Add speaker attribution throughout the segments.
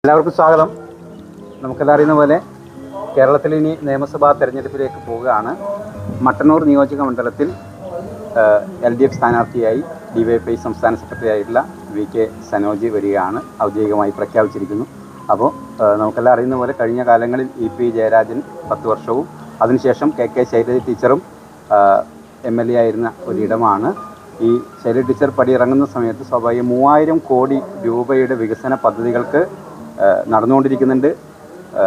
Speaker 1: എല്ലാവർക്കും സ്വാഗതം. നമുക്കെല്ലാം അറിയുന്ന പോലെ കേരളത്തിൽ ഇനി നിയമസഭാ തെരഞ്ഞെടുപ്പിലേക്ക് പോവുകയാണ്. മട്ടന്നൂർ നിയോജക മണ്ഡലത്തിൽ LDF സ്ഥാനാർത്ഥിയായി DYFI സംസ്ഥാന സെക്രട്ടറി ആയിട്ടുള്ള VK സനോജ് വരികയാണ്. ഔദ്യോഗികമായി പ്രഖ്യാപിച്ചിരിക്കുന്നു. അപ്പോൾ നമുക്കെല്ലാം അറിയുന്ന പോലെ കഴിഞ്ഞ കാലങ്ങളിൽ EP ജയരാജൻ 10 വർഷവും അതിനുശേഷം KK ശൈലജ ടീച്ചറും MLA ആയിരുന്ന ഒരിടമാണ്. ഈ ശൈലജ ടീച്ചർ പടിയിറങ്ങുന്ന സമയത്ത് സ്വാഭാവികം 3000 കോടി രൂപയുടെ വികസന പദ്ധതികൾക്ക് നടന്നുകൊണ്ടിരിക്കുന്നുണ്ട്.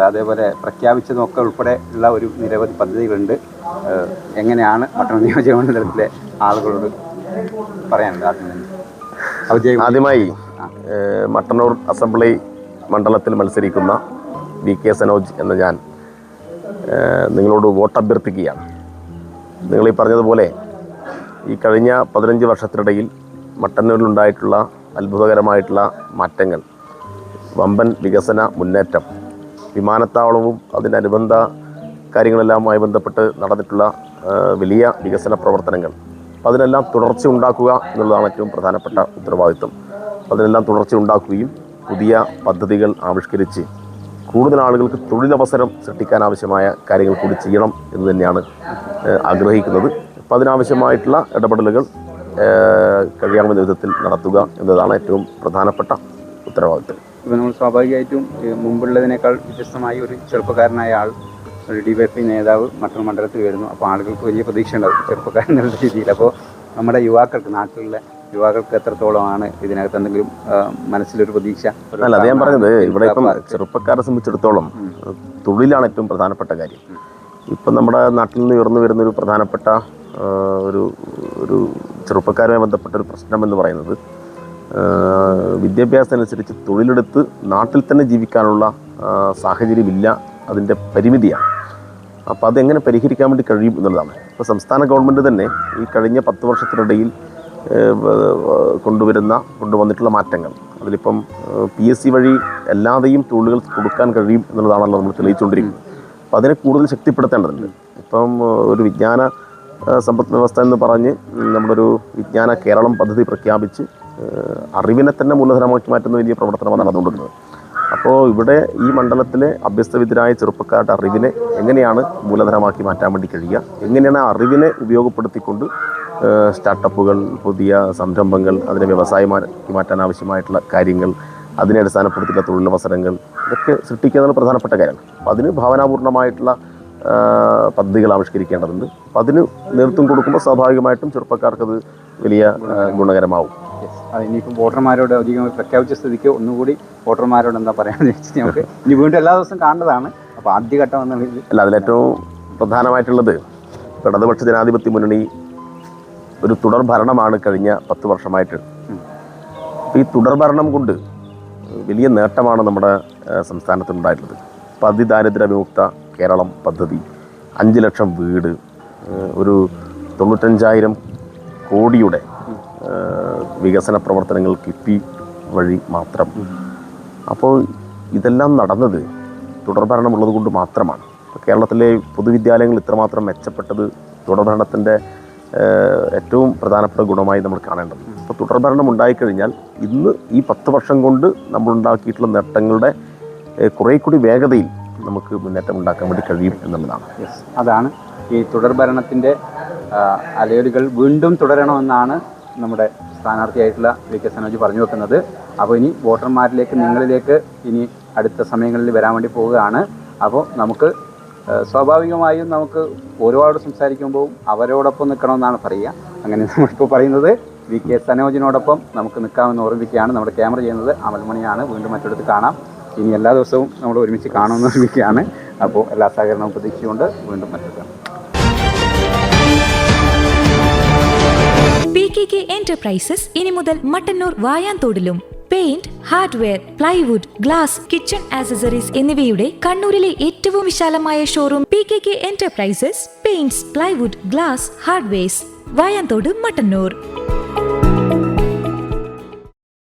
Speaker 1: അതേപോലെ പ്രഖ്യാപിച്ചതൊക്കെ ഉൾപ്പെടെ ഉള്ള ഒരു നിരവധി പദ്ധതികളുണ്ട്. എങ്ങനെയാണ് മട്ടന്നൂർ നിയോജക മണ്ഡലത്തിലെ ആളുകളോട് പറയാനുള്ളത്?
Speaker 2: ആദ്യമായി മട്ടന്നൂർ അസംബ്ലി മണ്ഡലത്തിൽ മത്സരിക്കുന്ന VK സനോജ് എന്ന ഞാൻ നിങ്ങളോട് വോട്ട് അഭ്യർത്ഥിക്കുകയാണ്. നിങ്ങൾ ഈ പറഞ്ഞതുപോലെ ഈ കഴിഞ്ഞ 15 വർഷത്തിനിടയിൽ മട്ടന്നൂരിലുണ്ടായിട്ടുള്ള അത്ഭുതകരമായിട്ടുള്ള മാറ്റങ്ങൾ, വമ്പൻ വികസന മുന്നേറ്റം, വിമാനത്താവളവും അതിനനുബന്ധ കാര്യങ്ങളെല്ലാമായി ബന്ധപ്പെട്ട് നടന്നിട്ടുള്ള വലിയ വികസന പ്രവർത്തനങ്ങൾ, അതിനെല്ലാം തുടർച്ച ഉണ്ടാക്കുക എന്നുള്ളതാണ് ഏറ്റവും പ്രധാനപ്പെട്ട ഉത്തരവാദിത്വം. അതിനെല്ലാം തുടർച്ച ഉണ്ടാക്കുകയും പുതിയ പദ്ധതികൾ ആവിഷ്കരിച്ച് കൂടുതൽ ആളുകൾക്ക് തൊഴിലവസരം സൃഷ്ടിക്കാൻ ആവശ്യമായ കാര്യങ്ങൾ കൂടി ചെയ്യണം എന്ന് തന്നെയാണ് ആഗ്രഹിക്കുന്നത്. അപ്പോൾ അതിനാവശ്യമായിട്ടുള്ള ഇടപെടലുകൾ കഴിയാവുന്ന വിധത്തിൽ നടത്തുക എന്നതാണ് ഏറ്റവും പ്രധാനപ്പെട്ട ഉത്തരവാദിത്വം.
Speaker 1: ഇപ്പോൾ നമ്മൾ സ്വാഭാവികമായിട്ടും മുമ്പുള്ളതിനേക്കാൾ വ്യത്യസ്തമായി ഒരു ചെറുപ്പക്കാരനായ ആൾ, ഒരു DYFI നേതാവ് മറ്റൊരു മണ്ഡലത്തിൽ വരുന്നു. അപ്പോൾ ആളുകൾക്ക് വലിയ പ്രതീക്ഷ ഉണ്ടാവും ചെറുപ്പക്കാരൻ എന്നുള്ള രീതിയിൽ. അപ്പോൾ നമ്മുടെ യുവാക്കൾക്ക്, നാട്ടിലുള്ള യുവാക്കൾക്ക് എത്രത്തോളമാണ് ഇതിനകത്ത് എന്തെങ്കിലും മനസ്സിലൊരു പ്രതീക്ഷ?
Speaker 2: അല്ല, അത് ഞാൻ പറഞ്ഞത്, ഇവിടെ ഇപ്പം ചെറുപ്പക്കാരെ സംബന്ധിച്ചിടത്തോളം തൊഴിലാണ് ഏറ്റവും പ്രധാനപ്പെട്ട കാര്യം. ഇപ്പം നമ്മുടെ നാട്ടിൽ നിന്ന് ഉയർന്നു വരുന്നൊരു പ്രധാനപ്പെട്ട ഒരു ചെറുപ്പക്കാരുമായി ബന്ധപ്പെട്ട ഒരു പ്രശ്നം എന്ന് പറയുന്നത്, വിദ്യാഭ്യാസം അനുസരിച്ച് തൊഴിലെടുത്ത് നാട്ടിൽ തന്നെ ജീവിക്കാനുള്ള സാഹചര്യമില്ല, അതിൻ്റെ പരിമിതിയാണ്. അപ്പോൾ അതെങ്ങനെ പരിഹരിക്കാൻ വേണ്ടി കഴിയും എന്നുള്ളതാണ്. ഇപ്പോൾ സംസ്ഥാന ഗവൺമെൻറ് തന്നെ ഈ കഴിഞ്ഞ 10 വർഷത്തിനിടയിൽ കൊണ്ടുവന്നിട്ടുള്ള മാറ്റങ്ങൾ, അതിലിപ്പം PSC വഴി എല്ലാതെയും തൊഴിലുകൾ കൊടുക്കാൻ കഴിയും എന്നുള്ളതാണല്ലോ നമ്മൾ തെളിയിച്ചുകൊണ്ടിരിക്കുന്നത്. അപ്പോൾ അതിനെ കൂടുതൽ ശക്തിപ്പെടുത്തേണ്ടതുണ്ട്. ഇപ്പം ഒരു വിജ്ഞാന സമ്പദ് വ്യവസ്ഥ എന്ന് പറഞ്ഞ് നമ്മളൊരു വിജ്ഞാന കേരളം പദ്ധതി പ്രഖ്യാപിച്ച് അറിവിനെ തന്നെ മൂലധനമാക്കി മാറ്റുന്ന വലിയ പ്രവർത്തനമാണ് നടന്നുകൊണ്ടിരുന്നത്. അപ്പോൾ ഇവിടെ ഈ മണ്ഡലത്തിലെ അഭ്യസ്തവിദ്യരായ ചെറുപ്പക്കാരുടെ അറിവിനെ എങ്ങനെയാണ് മൂലധനമാക്കി മാറ്റാൻ വേണ്ടി കഴിയുക, എങ്ങനെയാണ് അറിവിനെ ഉപയോഗപ്പെടുത്തിക്കൊണ്ട് സ്റ്റാർട്ടപ്പുകൾ, പുതിയ സംരംഭങ്ങൾ, അതിനെ വ്യവസായമാക്കി മാറ്റാൻ ആവശ്യമായിട്ടുള്ള കാര്യങ്ങൾ, അതിനെ അടിസ്ഥാനപ്പെടുത്തിയുള്ള തൊഴിലവസരങ്ങൾ, ഇതൊക്കെ സൃഷ്ടിക്കുന്നതാണ് പ്രധാനപ്പെട്ട കാര്യമാണ്. അപ്പോൾ അതിന് ഭാവനാപൂർണ്ണമായിട്ടുള്ള പദ്ധതികൾ ആവിഷ്കരിക്കേണ്ടതുണ്ട്. അപ്പം അതിന് നേതൃത്വം കൊടുക്കുമ്പോൾ സ്വാഭാവികമായിട്ടും ചെറുപ്പക്കാർക്കത് വലിയ ഗുണകരമാവും.
Speaker 1: ഇനിയിപ്പോൾ വോട്ടർമാരോട് അധികമായി പ്രഖ്യാപിച്ച സ്ഥിതിക്ക് ഒന്നുകൂടി വോട്ടർമാരോട് എന്താ പറയാന്ന് വെച്ചാൽ നമുക്ക് ഇനി വീണ്ടും എല്ലാ ദിവസവും കാണേണ്ടതാണ്. അപ്പോൾ ആദ്യഘട്ടം
Speaker 2: അല്ല, അതിലേറ്റവും പ്രധാനമായിട്ടുള്ളത് ഇടതുപക്ഷ ജനാധിപത്യ മുന്നണി ഒരു തുടർ ഭരണമാണ് കഴിഞ്ഞ 10 വർഷമായിട്ട്. ഈ തുടർ ഭരണം കൊണ്ട് വലിയ നേട്ടമാണ് നമ്മുടെ സംസ്ഥാനത്തുണ്ടായിട്ടുള്ളത്. അതിദാരിദ്ര്യ വിമുക്ത കേരളം പദ്ധതി, 5 ലക്ഷം വീട്, ഒരു 95,000 കോടിയുടെ വികസന പ്രവർത്തനങ്ങൾ കിഫ്ബി വഴി മാത്രം. അപ്പോൾ ഇതെല്ലാം നടന്നത് തുടർഭരണമുള്ളത് കൊണ്ട് മാത്രമാണ്. കേരളത്തിലെ പൊതുവിദ്യാലയങ്ങൾ ഇത്രമാത്രം മെച്ചപ്പെട്ടത് തുടർഭരണത്തിൻ്റെ ഏറ്റവും പ്രധാനപ്പെട്ട ഗുണമായി നമ്മൾ കാണേണ്ടത്. അപ്പോൾ തുടർഭരണം ഉണ്ടായിക്കഴിഞ്ഞാൽ ഇന്ന് ഈ 10 വർഷം കൊണ്ട് നമ്മളുണ്ടാക്കിയിട്ടുള്ള നേട്ടങ്ങളുടെ കുറേ കൂടി വേഗതയിൽ നമുക്ക് മുന്നേറ്റം ഉണ്ടാക്കാൻ വേണ്ടി കഴിയും എന്നുള്ളതാണ്.
Speaker 1: അതാണ് ഈ തുടർഭരണത്തിൻ്റെ അലയൊലികൾ വീണ്ടും തുടരണമെന്നാണ് നമ്മുടെ സ്ഥാനാർത്ഥിയായിട്ടുള്ള VK സനോജ് പറഞ്ഞു വെക്കുന്നത്. അപ്പോൾ ഇനി വോട്ടർമാരിലേക്ക്, നിങ്ങളിലേക്ക് ഇനി അടുത്ത സമയങ്ങളിൽ വരാൻ വേണ്ടി പോവുകയാണ്. അപ്പോൾ നമുക്ക് സ്വാഭാവികമായും നമുക്ക് ഒരുപാട് സംസാരിക്കുമ്പോൾ അവരോടൊപ്പം നിൽക്കണമെന്നാണ് പറയുക. അങ്ങനെ നമ്മളിപ്പോൾ പറയുന്നത് VK സനോജിനോടൊപ്പം നമുക്ക് നിൽക്കാമെന്ന് ഓർമ്മിക്കുകയാണ്. നമ്മുടെ ക്യാമറ ചെയ്യുന്നത് അമൽമണിയാണ്. വീണ്ടും മറ്റൊരിടത്ത് കാണാം. ഇനി എല്ലാ ദിവസവും നമ്മൾ ഒരുമിച്ച് കാണുമെന്ന് ഓർമ്മിക്കുകയാണ്. അപ്പോൾ എല്ലാ സഹകരണവും പ്രതീക്ഷിച്ചുകൊണ്ട് വീണ്ടും മറ്റൊരു
Speaker 3: PKK എന്റർപ്രൈസസ് ഇനി മുതൽ മട്ടന്നൂർ വായാന്തോടിലും paint, hardware, plywood, glass, kitchen accessories എന്നിവയുടെ കണ്ണൂരിലെ ഏറ്റവും വിശാലമായ showroom PKK enterprises paints, plywood, glass, hardwares, Vayanthode, Mattannur.